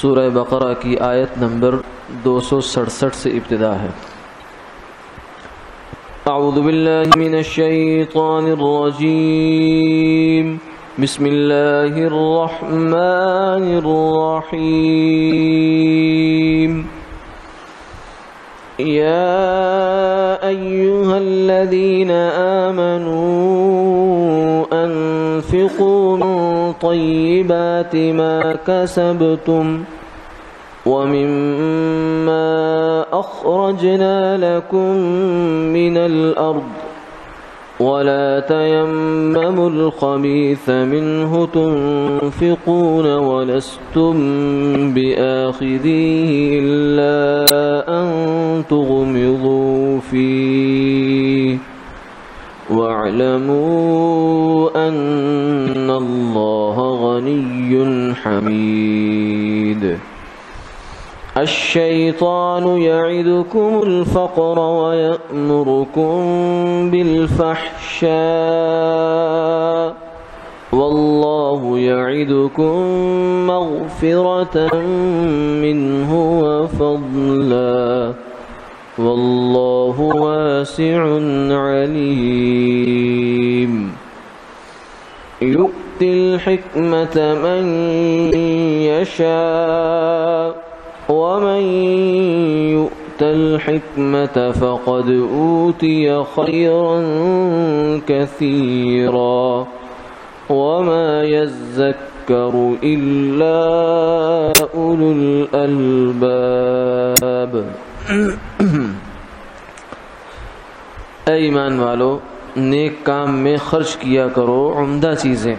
سورہ بقرہ کی آیت نمبر 267 سے ابتدا ہے۔ اعوذ باللہ من الشیطان الرجیم، بسم اللہ الرحمن الرحیم۔ یا ایہا الذین آمنوا انفقوا من طیبات ما کسبتم ومما أخرجنا لكم من الأرض ولا تيمموا الخبيث منه تنفقون ولستم بآخذيه إلا أن تغمضوا فيه واعلموا أن الله غني حميد۔ الشيطان يعدكم الفقر ويأمركم بالفحشاء والله يعدكم مغفرة منه وفضلا والله واسع عليم۔ يؤتي الحكمة من يشاء ومن يؤت الحكمة فقد أوتي خيرا كثيرا وما يذكر إلا أولو الألباب۔ اے ایمان والو، نیک کام میں خرچ کیا کرو عمدہ چیزیں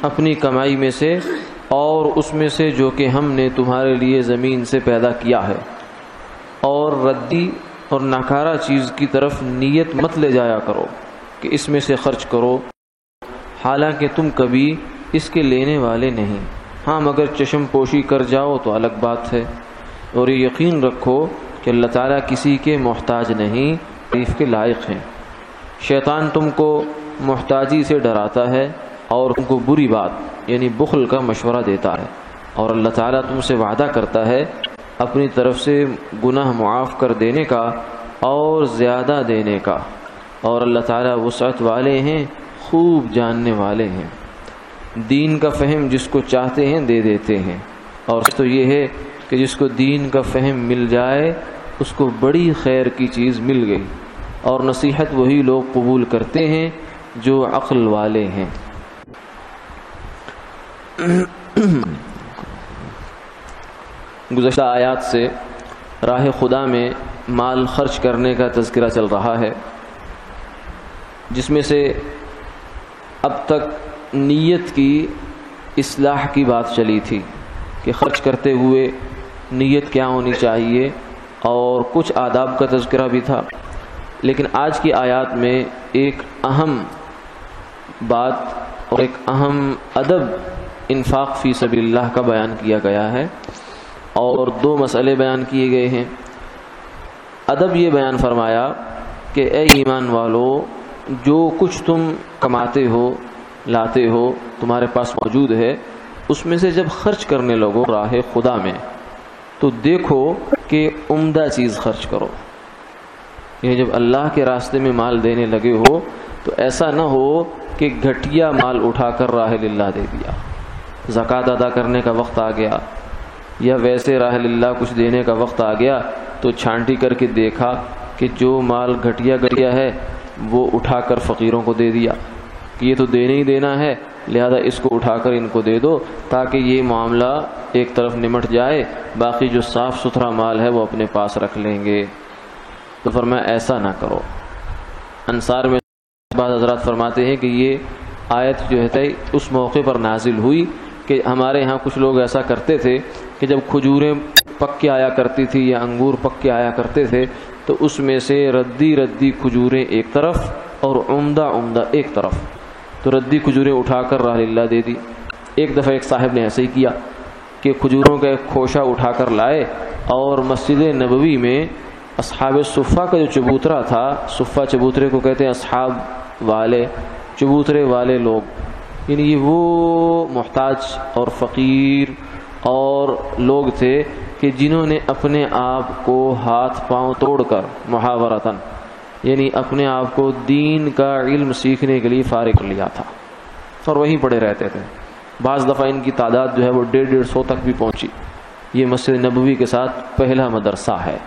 اپنی کمائی میں سے اور اس میں سے جو کہ ہم نے تمہارے لیے زمین سے پیدا کیا ہے، اور ردی اور ناکارہ چیز کی طرف نیت مت لے جایا کرو کہ اس میں سے خرچ کرو، حالانکہ تم کبھی اس کے لینے والے نہیں۔ ہاں مگر چشم پوشی کر جاؤ تو الگ بات ہے، اور یہ یقین رکھو کہ اللہ تعالیٰ کسی کے محتاج نہیں، تعریف کے لائق ہیں۔ شیطان تم کو محتاجی سے ڈراتا ہے اور تم کو بری بات یعنی بخل کا مشورہ دیتا ہے، اور اللہ تعالیٰ تم سے وعدہ کرتا ہے اپنی طرف سے گناہ معاف کر دینے کا اور زیادہ دینے کا، اور اللہ تعالیٰ وسعت والے ہیں، خوب جاننے والے ہیں۔ دین کا فہم جس کو چاہتے ہیں دے دیتے ہیں، اور تو یہ ہے کہ جس کو دین کا فہم مل جائے اس کو بڑی خیر کی چیز مل گئی، اور نصیحت وہی لوگ قبول کرتے ہیں جو عقل والے ہیں۔ گزشتہ آیات سے راہ خدا میں مال خرچ کرنے کا تذکرہ چل رہا ہے، جس میں سے اب تک نیت کی اصلاح کی بات چلی تھی کہ خرچ کرتے ہوئے نیت کیا ہونی چاہیے، اور کچھ آداب کا تذکرہ بھی تھا۔ لیکن آج کی آیات میں ایک اہم بات اور ایک اہم ادب انفاق فی سبیل اللہ کا بیان کیا گیا ہے، اور دو مسئلے بیان کیے گئے ہیں۔ ادب یہ بیان فرمایا کہ اے ایمان والو، جو کچھ تم کماتے ہو لاتے ہو تمہارے پاس موجود ہے، اس میں سے جب خرچ کرنے لگو راہ خدا میں تو دیکھو کہ عمدہ چیز خرچ کرو۔ یہ جب اللہ کے راستے میں مال دینے لگے ہو تو ایسا نہ ہو کہ گھٹیا مال اٹھا کر راہ للہ دے دیا، زکوٰۃ ادا کرنے کا وقت آ گیا یا ویسے راہ للہ کچھ دینے کا وقت آ گیا تو چھانٹی کر کے دیکھا کہ جو مال گھٹیا ہے وہ اٹھا کر فقیروں کو دے دیا کہ یہ تو دینے ہی دینا ہے، لہذا اس کو اٹھا کر ان کو دے دو تاکہ یہ معاملہ ایک طرف نمٹ جائے، باقی جو صاف ستھرا مال ہے وہ اپنے پاس رکھ لیں گے۔ تو فرمایا ایسا نہ کرو۔ انصار میں بعض حضرات فرماتے ہیں کہ یہ آیت جو ہے اس موقع پر نازل ہوئی کہ ہمارے ہاں کچھ لوگ ایسا کرتے تھے کہ جب کھجوریں پک کے آیا کرتی تھی یا انگور پک کے آیا کرتے تھے تو اس میں سے ردی کھجوریں ایک طرف اور عمدہ ایک طرف، تو ردی کھجوریں اٹھا کر راہ للہ دے دی۔ ایک دفعہ ایک صاحب نے ایسے ہی کیا کہ کھجوروں کا ایک کھوشا اٹھا کر لائے اور مسجد نبوی میں اصحاب صفہ کا جو چبوترا تھا، صفہ چبوترے کو کہتے ہیں اصحاب والے، چبوترے والے لوگ، یعنی یہ وہ محتاج اور فقیر اور لوگ تھے کہ جنہوں نے اپنے آپ کو ہاتھ پاؤں توڑ کر محاورتاً یعنی اپنے آپ کو دین کا علم سیکھنے کے لیے فارغ کر لیا تھا اور وہیں پڑے رہتے تھے. بعض دفعہ ان کی تعداد جو ہے وہ 150 تک بھی پہنچی. یہ مسجد نبوی کے ساتھ پہلا مدرسہ ہے.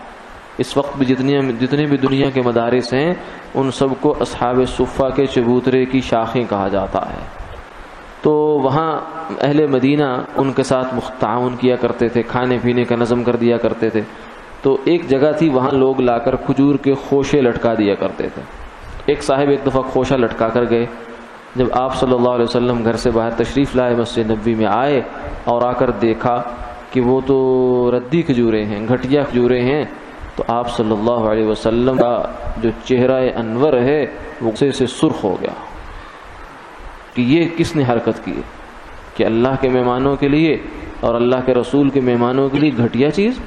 اس وقت بھی جتنے بھی دنیا کے مدارس ہیں ان سب کو اصحاب صفہ کے چبوترے کی شاخیں کہا جاتا ہے. تو وہاں اہل مدینہ ان کے ساتھ تعاون کیا کرتے تھے، کھانے پینے کا نظم کر دیا کرتے تھے. تو ایک جگہ تھی وہاں لوگ لا کر کھجور کے خوشے لٹکا دیا کرتے تھے. ایک صاحب ایک دفعہ خوشہ لٹکا کر گئے. جب آپ صلی اللہ علیہ وسلم گھر سے باہر تشریف لائے، مسجد نبوی میں آئے اور آ کر دیکھا کہ وہ تو ردی کھجوریں ہیں، گھٹیا کھجوریں ہیں، تو آپ صلی اللہ علیہ وسلم کا جو چہرہ انور ہے وہ غصے سے سرخ ہو گیا کہ یہ کس نے حرکت کی ہے کہ اللہ کے مہمانوں کے لیے اور اللہ کے رسول کے مہمانوں کے لیے گھٹیا چیز.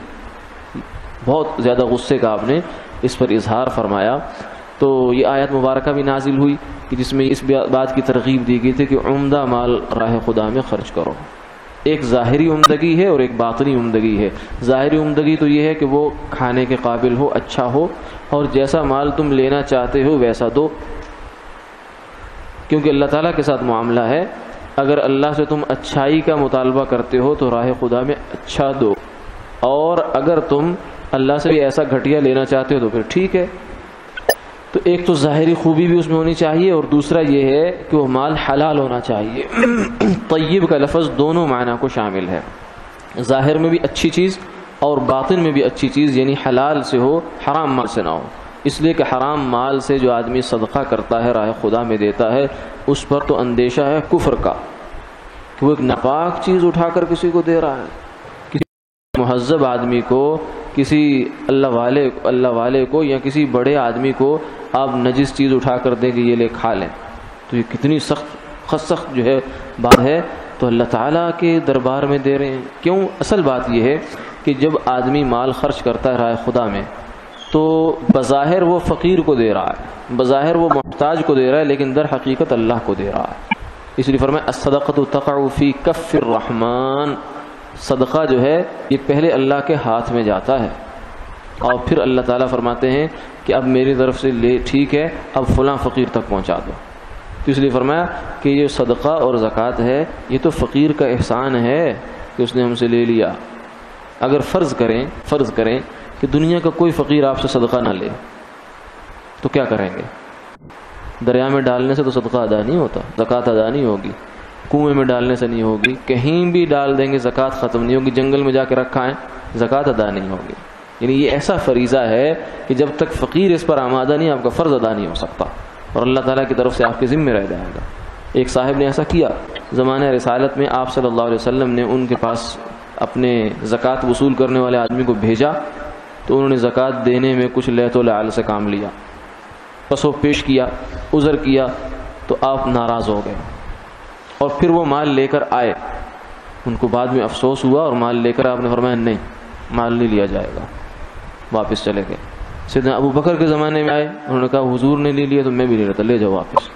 بہت زیادہ غصے کا آپ نے اس پر اظہار فرمایا. تو یہ آیت مبارکہ بھی نازل ہوئی کہ جس میں اس بات کی ترغیب دی گئی تھی کہ عمدہ مال راہ خدا میں خرچ کرو. ایک ظاہری عمدگی ہے اور ایک باطنی عمدگی ہے. ظاہری عمدگی تو یہ ہے کہ وہ کھانے کے قابل ہو، اچھا ہو، اور جیسا مال تم لینا چاہتے ہو ویسا دو، کیونکہ اللہ تعالیٰ کے ساتھ معاملہ ہے. اگر اللہ سے تم اچھائی کا مطالبہ کرتے ہو تو راہ خدا میں اچھا دو، اور اگر تم اللہ سے بھی ایسا گھٹیا لینا چاہتے ہو تو پھر ٹھیک ہے. تو ایک تو ظاہری خوبی بھی اس میں ہونی چاہیے، اور دوسرا یہ ہے کہ وہ مال حلال ہونا چاہیے. طیب کا لفظ دونوں معنی کو شامل ہے، ظاہر میں بھی اچھی چیز اور باطن میں بھی اچھی چیز، یعنی حلال سے ہو، حرام مال سے نہ ہو. اس لیے کہ حرام مال سے جو آدمی صدقہ کرتا ہے، راہ خدا میں دیتا ہے، اس پر تو اندیشہ ہے کفر کا کہ وہ ایک ناپاک چیز اٹھا کر کسی کو دے رہا ہے. کسی مہذب آدمی کو، کسی اللہ والے کو یا کسی بڑے آدمی کو آپ نجس چیز اٹھا کر دیں کہ یہ لے کھا لیں، تو یہ کتنی سخت جو ہے بات ہے. تو اللہ تعالیٰ کے دربار میں دے رہے ہیں. کیوں؟ اصل بات یہ ہے کہ جب آدمی مال خرچ کرتا ہے راہ خدا میں تو بظاہر وہ فقیر کو دے رہا ہے، بظاہر وہ محتاج کو دے رہا ہے، لیکن در حقیقت اللہ کو دے رہا ہے. اس لیے فرمایا الصدقۃ تقع فی کف الرحمن. صدقہ جو ہے یہ پہلے اللہ کے ہاتھ میں جاتا ہے اور پھر اللہ تعالیٰ فرماتے ہیں کہ اب میری طرف سے لے، ٹھیک ہے، اب فلاں فقیر تک پہنچا دو. تو اس لیے فرمایا کہ یہ صدقہ اور زکوٰۃ ہے یہ تو فقیر کا احسان ہے کہ اس نے ہم سے لے لیا. اگر فرض کریں کہ دنیا کا کوئی فقیر آپ سے صدقہ نہ لے تو کیا کریں گے؟ دریا میں ڈالنے سے تو صدقہ ادا نہیں ہوتا، زکوٰۃ ادا نہیں ہوگی. کنویں میں ڈالنے سے نہیں ہوگی، کہیں بھی ڈال دیں گے زکوٰۃ ختم نہیں ہوگی. جنگل میں جا کے رکھا ہے، زکوٰۃ ادا نہیں ہوگی. یعنی یہ ایسا فریضہ ہے کہ جب تک فقیر اس پر آمادہ نہیں آپ کا فرض ادا نہیں ہو سکتا، اور اللہ تعالیٰ کی طرف سے آپ کے ذمہ رہ جائے گا. ایک صاحب نے ایسا کیا زمانہ رسالت میں، آپ صلی اللہ علیہ وسلم نے ان کے پاس اپنے زکوٰۃ وصول کرنے والے آدمی کو بھیجا تو انہوں نے زکوٰۃ دینے میں کچھ لیت و لعل سے کام لیا، پس وہ پیش کیا، عذر کیا، تو آپ ناراض ہو گئے اور پھر وہ مال لے کر آئے. ان کو بعد میں افسوس ہوا اور مال لے کر آپ نے فرمایا نہیں، مال نہیں لیا جائے گا، واپس چلے گئے. سیدنا ابو بکر کے زمانے میں آئے، انہوں نے کہا حضور نے نہیں لیا تو میں بھی نہیں لیتا، لے جاؤ واپس.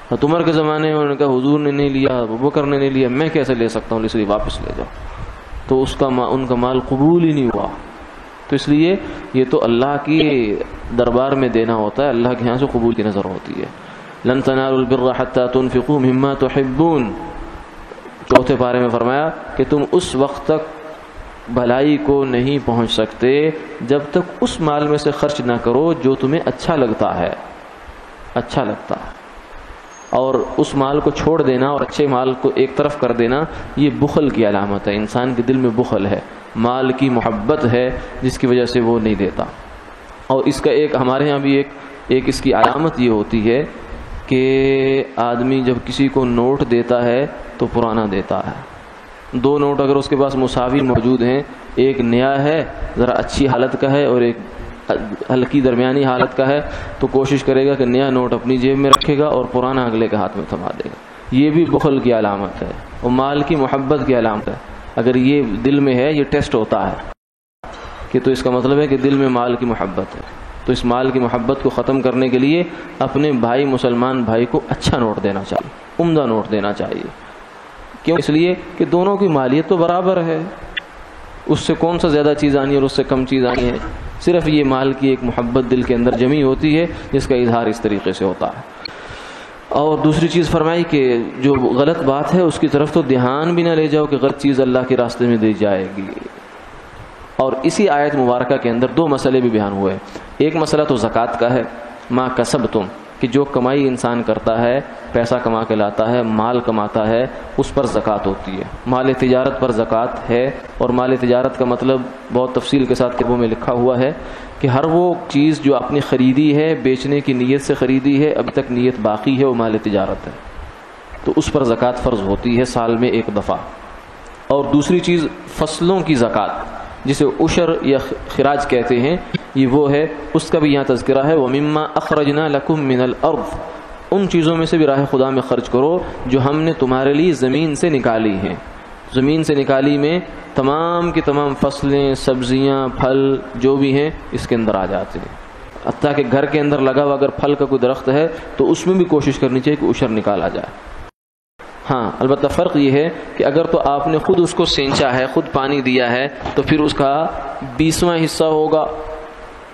اور عمر کے زمانے میں انہوں نے کہا حضور نے نہیں لیا، ابو بکر نے نہیں لیا، میں کیسے لے سکتا ہوں، اس لیے واپس لے جاؤ. تو ان کا مال قبول ہی نہیں ہوا. تو اس لیے یہ تو اللہ کی دربار میں دینا ہوتا ہے، اللہ کے یہاں سے قبول کی نظر ہوتی ہے. لن تنالوا البر حتى تنفقوا مما تحبون. چوتھے پارے میں فرمایا کہ تم اس وقت تک بھلائی کو نہیں پہنچ سکتے جب تک اس مال میں سے خرچ نہ کرو جو تمہیں اچھا لگتا ہے. اور اس مال کو چھوڑ دینا اور اچھے مال کو ایک طرف کر دینا یہ بخل کی علامت ہے. انسان کے دل میں بخل ہے، مال کی محبت ہے جس کی وجہ سے وہ نہیں دیتا. اور اس کا ایک ہمارے ہاں بھی ایک اس کی علامت یہ ہوتی ہے کہ آدمی جب کسی کو نوٹ دیتا ہے تو پرانا دیتا ہے. 2 نوٹ اگر اس کے پاس مساوی موجود ہیں، ایک نیا ہے ذرا اچھی حالت کا ہے اور ایک ہلکی درمیانی حالت کا ہے، تو کوشش کرے گا کہ نیا نوٹ اپنی جیب میں رکھے گا اور پرانا اگلے کے ہاتھ میں تھما دے گا. یہ بھی بخل کی علامت ہے اور مال کی محبت کی علامت ہے. اگر یہ دل میں ہے، یہ ٹیسٹ ہوتا ہے کہ تو اس کا مطلب ہے کہ دل میں مال کی محبت ہے. تو اس مال کی محبت کو ختم کرنے کے لیے اپنے مسلمان بھائی کو اچھا نوٹ دینا چاہیے، عمدہ نوٹ دینا چاہیے. کیوں؟ اس لیے کہ دونوں کی مالیت تو برابر ہے، اس سے کون سا زیادہ چیز آنی ہے اور اس سے کم چیز آنی ہے؟ صرف یہ مال کی ایک محبت دل کے اندر جمی ہوتی ہے جس کا اظہار اس طریقے سے ہوتا ہے۔ اور دوسری چیز فرمائی کہ جو غلط بات ہے اس کی طرف تو دھیان بھی نہ لے جاؤ کہ غلط چیز اللہ کے راستے میں دی جائے گی۔ اور اسی آیت مبارکہ کے اندر دو مسئلے بھی بیان ہوئے۔ ایک مسئلہ تو زکوٰۃ کا ہے، ما کسبتم، کہ جو کمائی انسان کرتا ہے، پیسہ کما کے لاتا ہے، مال کماتا ہے، اس پر زکوٰۃ ہوتی ہے۔ مال تجارت پر زکوٰۃ ہے، اور مال تجارت کا مطلب بہت تفصیل کے ساتھ کتابوں میں لکھا ہوا ہے کہ ہر وہ چیز جو آپ نے خریدی ہے، بیچنے کی نیت سے خریدی ہے، ابھی تک نیت باقی ہے، وہ مال تجارت ہے، تو اس پر زکوٰۃ فرض ہوتی ہے سال میں ایک دفعہ۔ اور دوسری چیز فصلوں کی زکوٰۃ، جسے عشر یا خراج کہتے ہیں، یہ وہ ہے، اس کا بھی یہاں تذکرہ ہے۔ وَمِمَّا أَخْرَجْنَا لَكُم مِّنَ الْأَرْضِ، ان چیزوں میں سے بھی راہ خدا میں خرچ کرو جو ہم نے تمہارے لیے زمین سے نکالی ہیں۔ زمین سے نکالی میں تمام کی تمام فصلیں، سبزیاں، پھل جو بھی ہیں اس کے اندر آ جاتے ہیں۔ حتیٰ کہ گھر کے اندر لگا ہوا اگر پھل کا کوئی درخت ہے تو اس میں بھی کوشش کرنی چاہیے کہ عشر نکالا جائے۔ ہاں البتہ فرق یہ ہے کہ اگر تو آپ نے خود اس کو سینچا ہے، خود پانی دیا ہے، تو پھر اس کا 20واں حصہ ہوگا،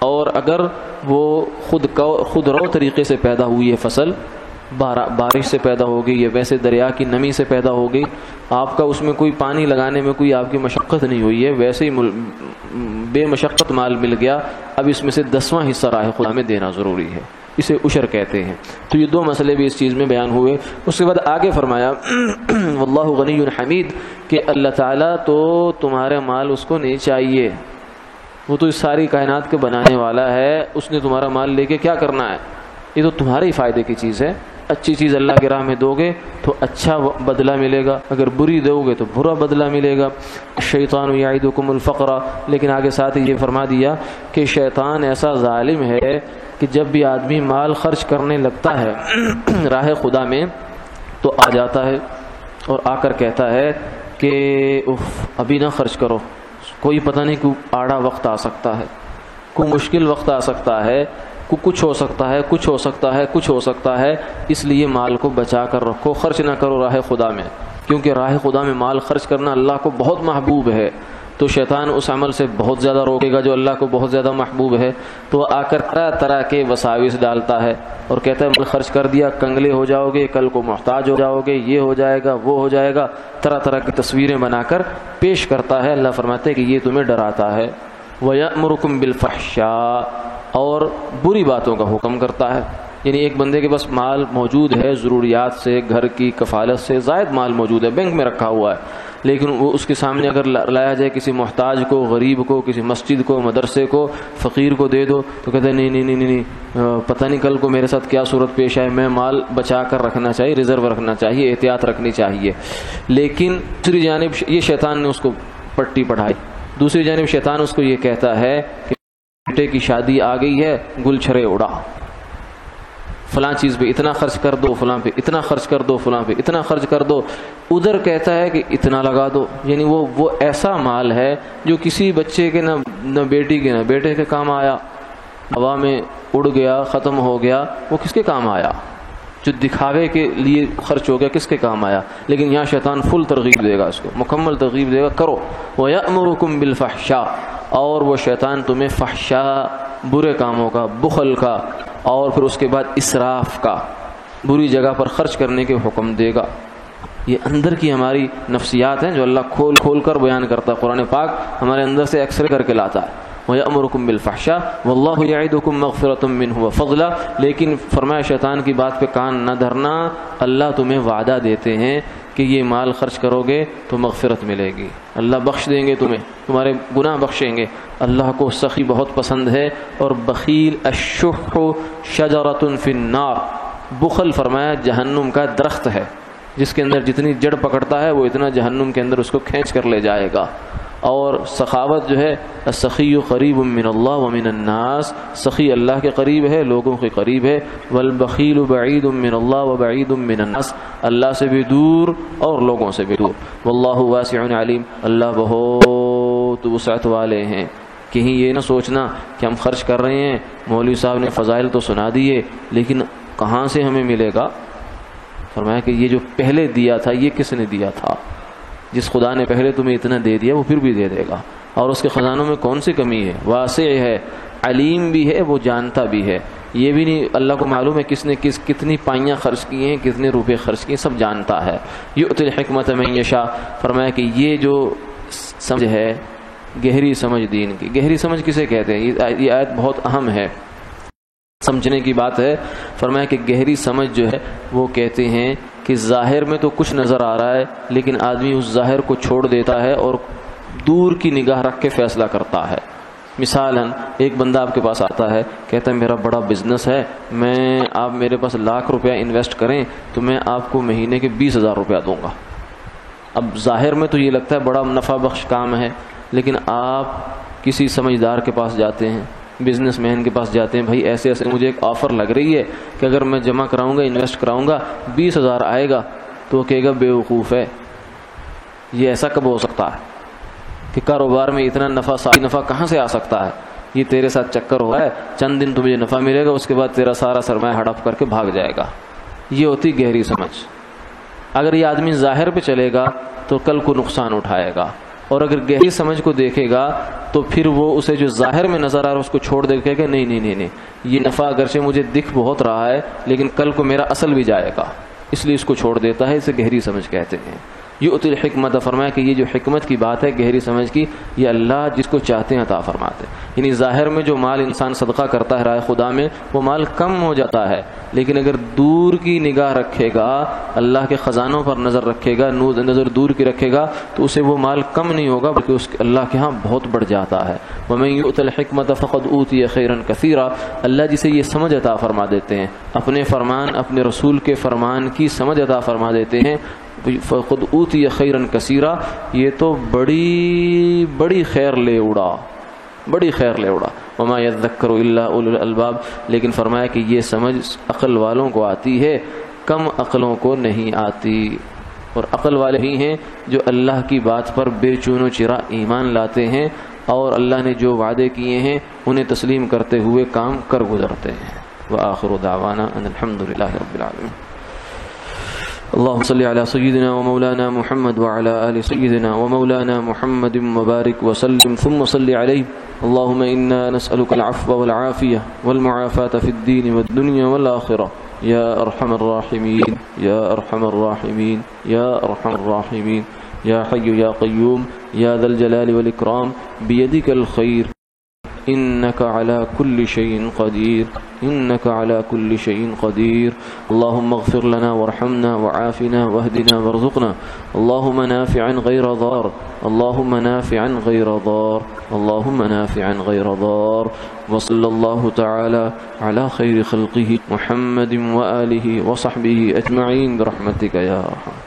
اور اگر وہ خود رو طریقے سے پیدا ہوئی ہے فصل، بارش سے پیدا ہو گئی یا ویسے دریا کی نمی سے پیدا ہو گئی، آپ کا اس میں کوئی پانی لگانے میں کوئی آپ کی مشقت نہیں ہوئی ہے، ویسے ہی بے مشقت مال مل گیا، اب اس میں سے 10واں حصہ راہ خدا میں دینا ضروری ہے، اسے عشر کہتے ہیں۔ تو یہ دو مسئلے بھی اس چیز میں بیان ہوئے۔ اس کے بعد آگے فرمایا واللہ غنی حمید، کہ اللہ تعالیٰ تو تمہارا مال اس کو نہیں چاہیے، وہ تو اس ساری کائنات کے بنانے والا ہے، اس نے تمہارا مال لے کے کیا کرنا ہے؟ یہ تو تمہارے ہی فائدے کی چیز ہے۔ اچھی چیز اللہ کی راہ میں دو گے تو اچھا بدلہ ملے گا، اگر بری دو گے تو برا بدلہ ملے گا۔ الشیطان یعدکم الفقر، لیکن آگے ساتھ ہی یہ فرما دیا کہ شیطان ایسا ظالم ہے کہ جب بھی آدمی مال خرچ کرنے لگتا ہے راہ خدا میں تو آ جاتا ہے اور آ کر کہتا ہے کہ ابھی نہ خرچ کرو، کوئی پتہ نہیں کوئی آڑا وقت آ سکتا ہے، کوئی مشکل وقت آ سکتا ہے، کچھ ہو سکتا ہے، کچھ ہو سکتا ہے، کچھ ہو سکتا ہے، اس لیے مال کو بچا کر رکھو، خرچ نہ کرو راہ خدا میں، کیونکہ راہ خدا میں مال خرچ کرنا اللہ کو بہت محبوب ہے۔ تو شیطان اس عمل سے بہت زیادہ روکے گا جو اللہ کو بہت زیادہ محبوب ہے، تو وہ آ کر طرح طرح کے وساوس ڈالتا ہے اور کہتا ہے مال خرچ کر دیا کنگلے ہو جاؤ گے، کل کو محتاج ہو جاؤ گے، یہ ہو جائے گا، وہ ہو جائے گا، طرح طرح کی تصویریں بنا کر پیش کرتا ہے۔ اللہ فرماتے ہیں کہ یہ تمہیں ڈراتا ہے۔ وَيَأْمُرُكُمْ بِالْفَحْشَاءِ، اور بری باتوں کا حکم کرتا ہے۔ یعنی ایک بندے کے پاس مال موجود ہے، ضروریات سے، گھر کی کفالت سے زائد مال موجود ہے، بینک میں رکھا ہوا ہے، لیکن وہ اس کے سامنے اگر لایا جائے کسی محتاج کو، غریب کو، کسی مسجد کو، مدرسے کو، فقیر کو دے دو تو کہتے ہیں نہیں نہیں نہیں نہیں، پتہ نہیں کل کو میرے ساتھ کیا صورت پیش آئے، میں مال بچا کر رکھنا چاہیے، ریزرو رکھنا چاہیے، احتیاط رکھنی چاہیے۔ لیکن دوسری جانب یہ شیطان نے اس کو پٹی پڑھائی، دوسری جانب شیطان اس کو یہ کہتا ہے کہ بیٹے کی شادی آ گئی ہے، گل چھرے اڑا، فلاں چیز پہ اتنا خرچ کر دو، فلاں پہ اتنا خرچ کر دو، فلاں پہ اتنا خرچ کر دو، ادھر کہتا ہے کہ اتنا لگا دو۔ یعنی وہ ایسا مال ہے جو کسی بچے کے نہ بیٹی کے نہ بیٹے کے کام آیا، ہوا میں اڑ گیا، ختم ہو گیا، وہ کس کے کام آیا؟ جو دکھاوے کے لیے خرچ ہو گیا کس کے کام آیا؟ لیکن یہاں شیطان فل ترغیب دے گا، اس کو مکمل ترغیب دے گا، کرو۔ وَيَأْمُرُكُمْ بِالْفَحْشَاءِ، اور وہ شیطان تمہیں فحشاء، برے کاموں کا، بخل کا، اور پھر اس کے بعد اسراف کا، بری جگہ پر خرچ کرنے کے حکم دے گا۔ یہ اندر کی ہماری نفسیات ہیں جو اللہ کھول کھول کر بیان کرتا ہے، قرآن پاک ہمارے اندر سے ایکس رے کر کے لاتا ہے۔ وَيَأْمُرُكُمْ بِالْفَحْشَاءِ وَاللَّهُ يَعِدُكُمْ مَغْفِرَةً مِّنْهُ وَفَضْلًا، لیکن فرمایا شیطان کی بات پہ کان نہ دھرنا، اللہ تمہیں وعدہ دیتے ہیں کہ یہ مال خرچ کرو گے تو مغفرت ملے گی، اللہ بخش دیں گے تمہیں، تمہارے گناہ بخشیں گے۔ اللہ کو سخی بہت پسند ہے، اور بخیل الشح شجرۃ فی النار، بخل فرمایا جہنم کا درخت ہے، جس کے اندر جتنی جڑ پکڑتا ہے وہ اتنا جہنم کے اندر اس کو کھینچ کر لے جائے گا۔ اور سخاوت جو ہے السخی قریب من اللہ ومن الناس، سخی اللہ کے قریب ہے، لوگوں کے قریب ہے۔ والبخیل بعید من اللہ وبعید من الناس، اللہ سے بھی دور اور لوگوں سے بھی دور۔ واللہ واسع علیم، اللہ بہت وسعت والے ہیں۔ کہیں یہ نہ سوچنا کہ ہم خرچ کر رہے ہیں، مولوی صاحب نے فضائل تو سنا دیے لیکن کہاں سے ہمیں ملے گا؟ فرمایا کہ یہ جو پہلے دیا تھا یہ کس نے دیا تھا؟ جس خدا نے پہلے تمہیں اتنا دے دیا وہ پھر بھی دے دے گا، اور اس کے خزانوں میں کون سی کمی ہے؟ واسع ہے، علیم بھی ہے، وہ جانتا بھی ہے۔ یہ بھی نہیں اللہ کو معلوم ہے کس نے کتنی پائیاں خرچ کی ہیں، کتنے روپے خرچ کیے، سب جانتا ہے۔ یؤتی الحکمت من یشاء، فرمایا کہ یہ جو سمجھ ہے گہری سمجھ دین کی، گہری سمجھ کسے کہتے ہیں؟ یہ آیت بہت اہم ہے، سمجھنے کی بات ہے۔ فرمایا کہ گہری سمجھ جو ہے وہ کہتے ہیں کہ ظاہر میں تو کچھ نظر آ رہا ہے لیکن آدمی اس ظاہر کو چھوڑ دیتا ہے اور دور کی نگاہ رکھ کے فیصلہ کرتا ہے۔ مثالاً ایک بندہ آپ کے پاس آتا ہے، کہتا ہے میرا بڑا بزنس ہے، آپ میرے پاس ₹1,00,000 انویسٹ کریں تو میں آپ کو مہینے کے 20,000 روپیہ دوں گا۔ اب ظاہر میں تو یہ لگتا ہے بڑا نفع بخش کام ہے، لیکن آپ کسی سمجھدار کے پاس جاتے ہیں، بزنس مین کے پاس جاتے ہیں، بھائی ایسے ایسے مجھے ایک آفر لگ رہی ہے کہ اگر میں جمع کراؤں گا، انویسٹ کراؤں گا، 20,000 آئے گا، تو وہ کہے گا بیوقوف ہے، یہ ایسا کب ہو سکتا ہے کہ کاروبار میں اتنا نفع کہاں سے آ سکتا ہے؟ یہ تیرے ساتھ چکر ہو رہا ہے، چند دن تمہیں نفع ملے گا، اس کے بعد تیرا سارا سرمایہ ہڑپ کر کے بھاگ جائے گا۔ یہ ہوتی گہری سمجھ۔ اگر یہ آدمی ظاہر پہ چلے گا تو کل کو نقصان اٹھائے گا، اور اگر گہری سمجھ کو دیکھے گا تو پھر وہ اسے جو ظاہر میں نظر آ رہا ہے اس کو چھوڑ دے کے کہ نہیں، یہ نفع اگرچہ مجھے دکھ بہت رہا ہے لیکن کل کو میرا اصل بھی جائے گا، اس لیے اس کو چھوڑ دیتا ہے۔ اسے گہری سمجھ کہتے ہیں۔ یؤتی الحکمت، فرمایا کہ یہ جو حکمت کی بات ہے گہری سمجھ کی، یہ اللہ جس کو چاہتے ہیں عطا فرماتے ہیں۔ یعنی ظاہر میں جو مال انسان صدقہ کرتا ہے راہ خدا میں، وہ مال کم ہو جاتا ہے، لیکن اگر دور کی نگاہ رکھے گا، اللہ کے خزانوں پر نظر رکھے گا، نظر دور کی رکھے گا، تو اسے وہ مال کم نہیں ہوگا بلکہ اس اللہ کے ہاں بہت بڑھ جاتا ہے۔ وَمَن يُؤْتَ الْحِكْمَةَ فَقَدْ أُوتِيَ خَيْرًا كَثِيرًا، اللہ جسے یہ سمجھ عطا فرما دیتے ہیں، اپنے فرمان، اپنے رسول کے فرمان کی سمجھ عطا فرما دیتے ہیں، فَقَدْ أُوتِيَ خَيْرًا كَثِيرًا، یہ تو بڑی خیر لے اڑا، بڑی خیر لے اڑا۔ وَمَا يَذَّكَّرُ إِلَّا أُولُو الْأَلْبَابِ، لیکن فرمایا کہ یہ سمجھ عقل والوں کو آتی ہے، کم عقلوں کو نہیں آتی۔ اور عقل والے ہی ہیں جو اللہ کی بات پر بے چون و چرا ایمان لاتے ہیں اور اللہ نے جو وعدے کیے ہیں انہیں تسلیم کرتے ہوئے کام کر گزرتے ہیں۔ وآخر دعوانا ان الحمد للہ رب العالمین۔ اللهم صل على سيدنا ومولانا محمد وعلى آل سيدنا ومولانا محمد وبارك وسلم ثم صل عليه. اللهم إنا نسألك العفو والعافية والمعافاة في الدين والدنيا والآخرة يا أرحم الراحمين يا أرحم الراحمين يا أرحم الراحمين يا حي يا قيوم يا ذا الجلال والإكرام بيدك الخير إنك على كل شيء قدير إنك على كل شيء قدير. اللهم اغفر لنا وارحمنا وعافنا واهدنا وارزقنا. اللهم نافعا غير ضار اللهم نافعا غير ضار اللهم نافعا غير ضار. وصلى الله تعالى على خير خلقه محمد وآله وصحبه أجمعين برحمتك يا أرحم.